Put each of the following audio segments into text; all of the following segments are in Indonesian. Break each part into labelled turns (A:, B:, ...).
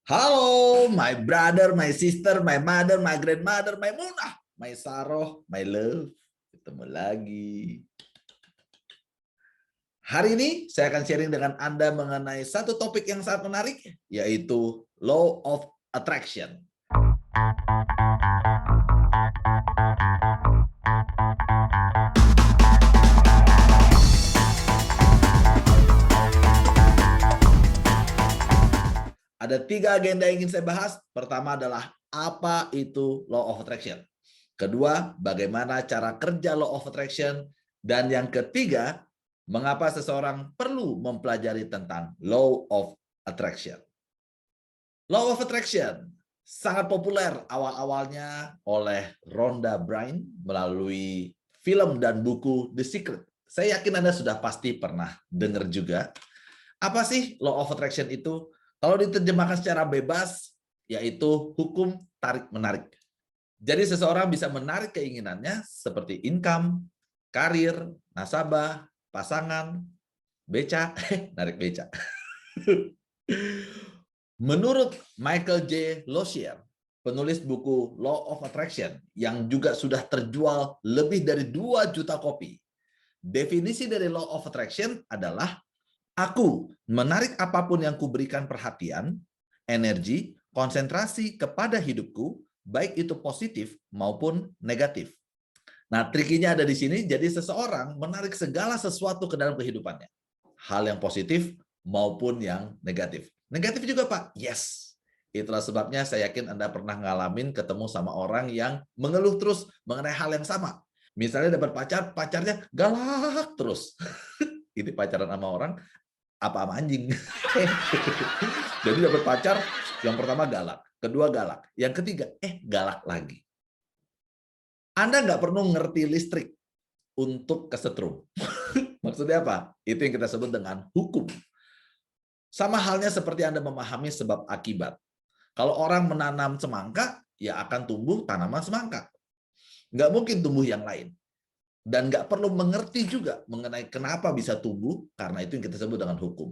A: Halo, my brother, my sister, my mother, my grandmother, my Munah, my Saroh, my love. Ketemu lagi. Hari ini saya akan sharing dengan Anda mengenai satu topik yang sangat menarik, yaitu Law of Attraction. Ada 3 agenda yang ingin saya bahas. Pertama adalah apa itu Law of Attraction. Kedua, bagaimana cara kerja Law of Attraction. Dan yang ketiga, mengapa seseorang perlu mempelajari tentang Law of Attraction. Law of Attraction sangat populer awal-awalnya oleh Rhonda Byrne melalui film dan buku The Secret. Saya yakin Anda sudah pasti pernah dengar juga. Apa sih Law of Attraction itu? Kalau diterjemahkan secara bebas, yaitu hukum tarik-menarik. Jadi seseorang bisa menarik keinginannya seperti income, karir, nasabah, pasangan, beca, narik beca. Menurut Michael J. Lozier, penulis buku Law of Attraction, yang juga sudah terjual lebih dari 2 juta kopi, definisi dari Law of Attraction adalah aku menarik apapun yang kuberikan perhatian, energi, konsentrasi kepada hidupku, baik itu positif maupun negatif. Nah, trikinya ada di sini, jadi seseorang menarik segala sesuatu ke dalam kehidupannya. Hal yang positif maupun yang negatif. Negatif juga, Pak? Yes. Itulah sebabnya saya yakin Anda pernah ngalamin ketemu sama orang yang mengeluh terus mengenai hal yang sama. Misalnya dapat pacar, pacarnya galak terus. Ini pacaran sama orang, apa sama anjing. Jadi dapat pacar, yang pertama galak, kedua galak, yang ketiga galak lagi. Anda nggak perlu ngerti listrik untuk kesetrum. Maksudnya apa? Itu yang kita sebut dengan hukum. Sama halnya seperti Anda memahami sebab akibat. Kalau orang menanam semangka, ya akan tumbuh tanaman semangka. Nggak mungkin tumbuh yang lain. Dan nggak perlu mengerti juga mengenai kenapa bisa tumbuh, karena itu yang kita sebut dengan hukum.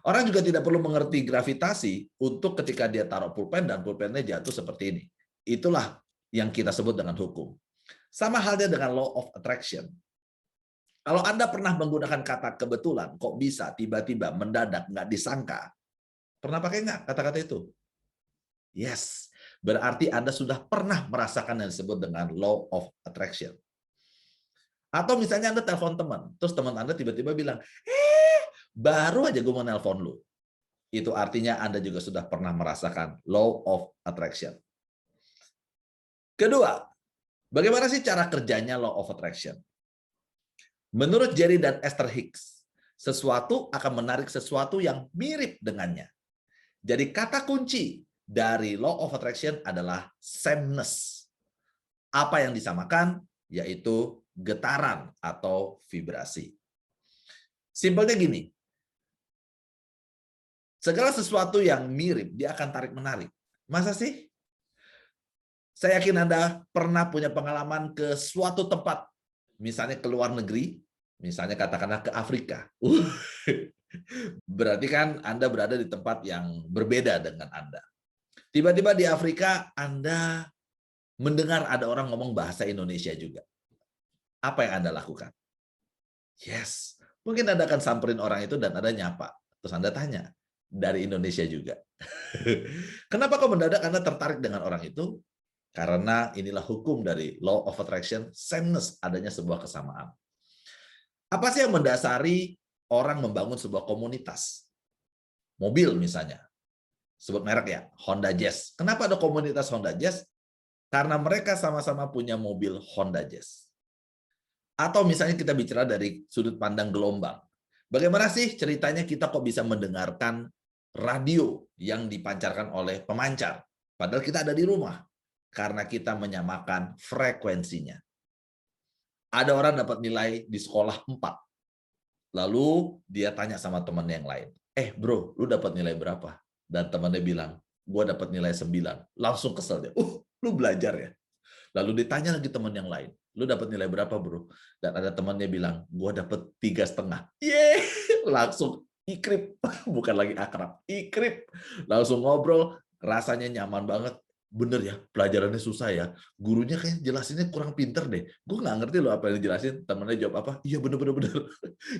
A: Orang juga tidak perlu mengerti gravitasi untuk ketika dia taruh pulpen dan pulpennya jatuh seperti ini. Itulah yang kita sebut dengan hukum. Sama halnya dengan Law of Attraction. Kalau Anda pernah menggunakan kata kebetulan, kok bisa tiba-tiba mendadak nggak disangka, pernah pakai nggak kata-kata itu? Yes, berarti Anda sudah pernah merasakan yang disebut dengan Law of Attraction. Atau misalnya Anda telepon teman, terus teman Anda tiba-tiba bilang, baru aja gue mau nelpon lu. Itu artinya Anda juga sudah pernah merasakan Law of Attraction. Kedua, bagaimana sih cara kerjanya Law of Attraction? Menurut Jerry dan Esther Hicks, sesuatu akan menarik sesuatu yang mirip dengannya. Jadi kata kunci dari Law of Attraction adalah sameness. Apa yang disamakan? Yaitu getaran atau vibrasi. Simpelnya gini, segala sesuatu yang mirip, dia akan tarik-menarik. Masa sih? Saya yakin Anda pernah punya pengalaman ke suatu tempat, misalnya ke luar negeri, misalnya katakanlah ke Afrika. Berarti kan Anda berada di tempat yang berbeda dengan Anda. Tiba-tiba di Afrika, Anda mendengar ada orang ngomong bahasa Indonesia juga. Apa yang Anda lakukan? Yes, mungkin Anda akan samperin orang itu dan Anda nyapa. Terus Anda tanya, dari Indonesia juga. Kenapa kok mendadak Anda tertarik dengan orang itu? Karena inilah hukum dari Law of Attraction, sameness, adanya sebuah kesamaan. Apa sih yang mendasari orang membangun sebuah komunitas? Mobil misalnya, sebut merek ya, Honda Jazz. Kenapa ada komunitas Honda Jazz? Karena mereka sama-sama punya mobil Honda Jazz. Atau misalnya kita bicara dari sudut pandang gelombang. Bagaimana sih ceritanya kita kok bisa mendengarkan radio yang dipancarkan oleh pemancar? Padahal kita ada di rumah. Karena kita menyamakan frekuensinya. Ada orang dapat nilai di sekolah 4. Lalu dia tanya sama teman yang lain. Bro, lu dapat nilai berapa? Dan temannya bilang, gue dapat nilai 9. Langsung kesel dia. Lu belajar ya? Lalu ditanya lagi teman yang lain. Lu dapat nilai berapa, bro? Dan ada temannya bilang, gue dapat 3,5. Langsung ikrip, bukan lagi akrab, ikrip. Langsung ngobrol, rasanya nyaman banget. Bener ya, pelajarannya susah ya. Gurunya kayak jelasinnya kurang pinter deh. Gue nggak ngerti loh apa yang dijelasin. Temennya jawab apa? Iya bener-bener.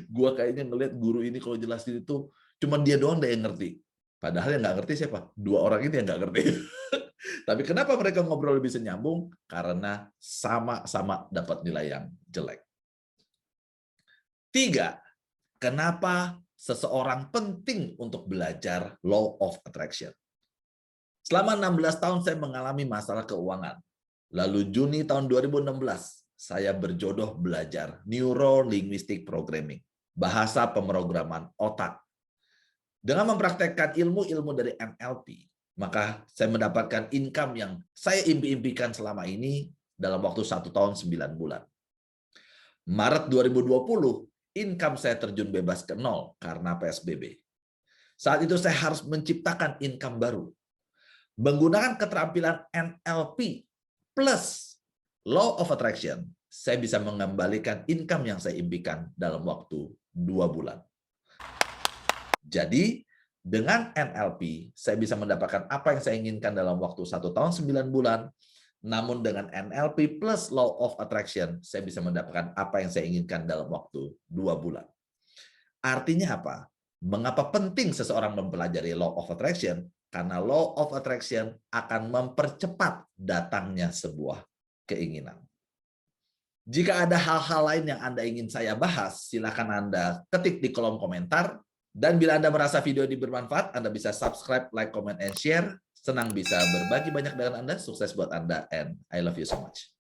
A: Gue kayaknya ngeliat guru ini kalau jelasin itu, cuma dia doang deh yang ngerti. Padahal yang nggak ngerti siapa? Dua orang ini yang nggak ngerti. Tapi kenapa mereka ngobrol lebih nyambung? Karena sama-sama dapat nilai yang jelek. 3. Kenapa seseorang penting untuk belajar Law of Attraction? Selama 16 tahun saya mengalami masalah keuangan. Lalu Juni tahun 2016, saya berjodoh belajar Neuro Linguistic Programming, bahasa pemrograman otak. Dengan mempraktekkan ilmu-ilmu dari NLP, maka saya mendapatkan income yang saya impi-impikan selama ini dalam waktu 1 tahun 9 bulan. Maret 2020, income saya terjun bebas ke nol karena PSBB. Saat itu saya harus menciptakan income baru. Menggunakan keterampilan NLP plus Law of Attraction, saya bisa mengembalikan income yang saya impikan dalam waktu 2 bulan. Jadi, dengan NLP, saya bisa mendapatkan apa yang saya inginkan dalam waktu 1 tahun 9 bulan. Namun dengan NLP plus Law of Attraction, saya bisa mendapatkan apa yang saya inginkan dalam waktu 2 bulan. Artinya apa? Mengapa penting seseorang mempelajari Law of Attraction? Karena Law of Attraction akan mempercepat datangnya sebuah keinginan. Jika ada hal-hal lain yang Anda ingin saya bahas, silakan Anda ketik di kolom komentar. Dan bila Anda merasa video ini bermanfaat, Anda bisa subscribe, like, comment, and share. Senang bisa berbagi banyak dengan Anda. Sukses buat Anda, and I love you so much.